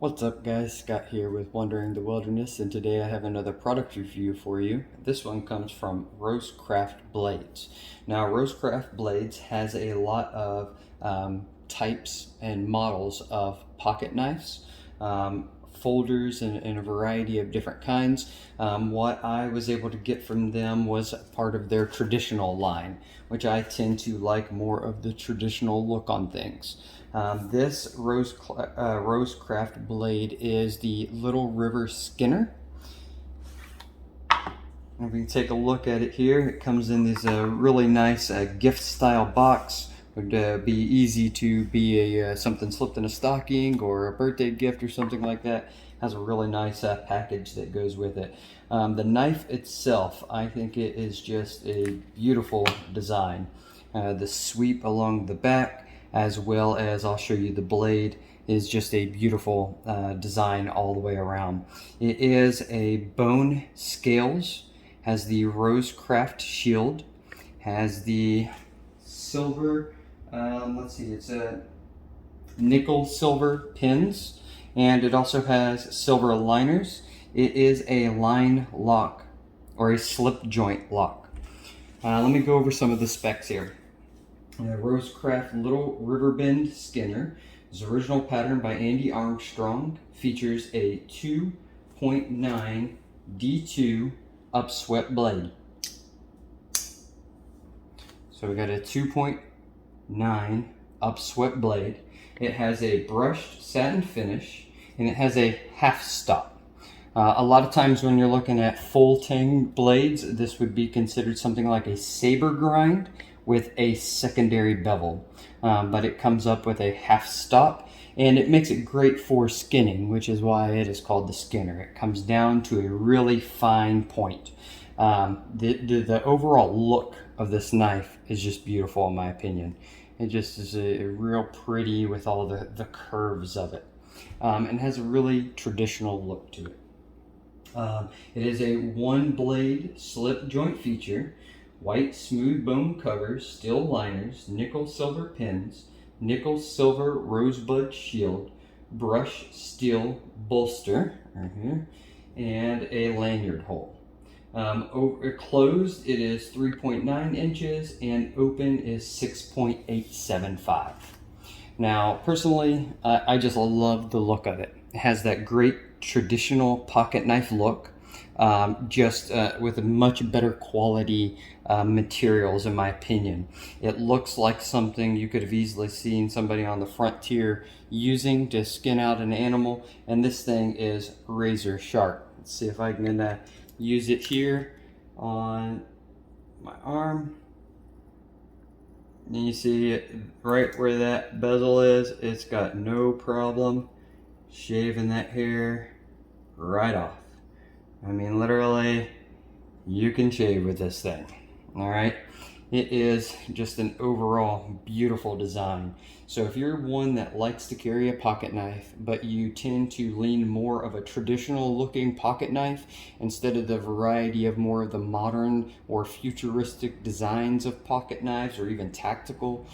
What's up guys, Scott here with Wandering the Wilderness, and today I have another product review for you. This one comes from RoseCraft Blades. Now RoseCraft Blades has a lot of types and models of pocket knives, folders in a variety of different kinds. What I was able to get from them was part of their traditional line, which I tend to like more of the traditional look on things. This RoseCraft blade is the Little River Skinner. If we can take a look at it here, it comes in this really nice gift style box. Would be easy to be a something slipped in a stocking or a birthday gift or something like that. Has a really nice package that goes with it. The knife itself, I think it is just a beautiful design. The sweep along the back, as well as I'll show you the blade, is just a beautiful design all the way around. It is a bone scales, has the RoseCraft shield, has the silver, let's see, it's a nickel silver pins, and it also has silver liners. It is a line lock or a slip joint lock. Let me go over some of the specs here. RoseCraft Little Riverbend Skinner is original pattern by Andy Armstrong, features a 2.9 D2 upswept blade. So we got a 2.9 upswept blade. It has a brushed satin finish, and it has a half stop. A lot of times when you're looking at full tang blades, this would be considered something like a saber grind with a secondary bevel, but it comes up with a half stop, and it makes it great for skinning, which is why it is called the Skinner. It comes down to a really fine point. The overall look of this knife is just beautiful in my opinion. It just is a real pretty with all the curves of it, and has a really traditional look to it. It is a one blade slip joint feature, white smooth bone covers, steel liners, nickel silver pins, nickel silver rosebud shield, brush steel bolster right here, and a lanyard hole. Closed, it is 3.9 inches, and open is 6.875. Now, personally, I just love the look of it. It has that great traditional pocket knife look, with a much better quality materials, in my opinion. It looks like something you could have easily seen somebody on the frontier using to skin out an animal, and this thing is razor sharp. Let's see if I can use it here on my arm. And you see it right where that bezel is. It's got no problem shaving that hair right off. I mean, literally, you can shave with this thing. All right. It is just an overall beautiful design. So if you're one that likes to carry a pocket knife, but you tend to lean more of a traditional looking pocket knife instead of the variety of more of the modern or futuristic designs of pocket knives, or even tactical,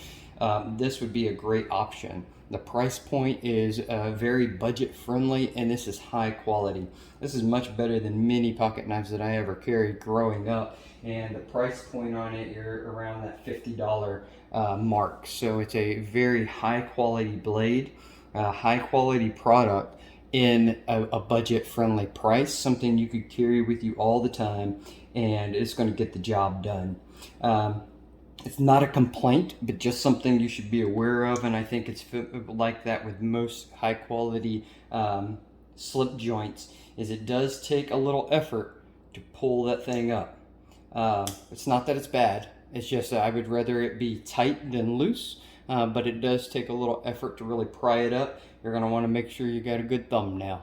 this would be a great option. The price point is very budget friendly, and this is high quality. This is much better than many pocket knives that I ever carried growing up, and the price point on it, you're around that $50 mark. So it's a very high quality blade, high quality product in a budget friendly price, something you could carry with you all the time, and it's going to get the job done. It's not a complaint, but just something you should be aware of, and I think it's like that with most high quality slip joints, is it does take a little effort to pull that thing up. It's not that it's bad, it's just I would rather it be tight than loose, but it does take a little effort to really pry it up. You're going to want to make sure you got a good thumbnail,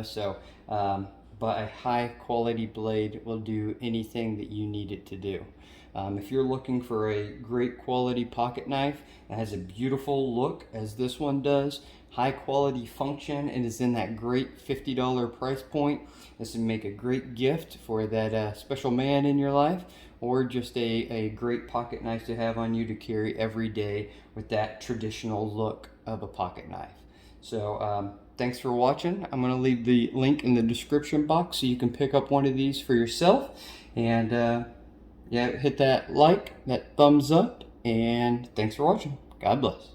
so but a high quality blade will do anything that you need it to do. If you're looking for a great quality pocket knife that has a beautiful look, as this one does, high quality function, and is in that great $50 price point, this would make a great gift for that special man in your life, or just a great pocket knife to have on you to carry every day with that traditional look of a pocket knife. So thanks for watching. I'm going to leave the link in the description box so you can pick up one of these for yourself. And yeah, hit that like, that thumbs up, and thanks for watching. God bless.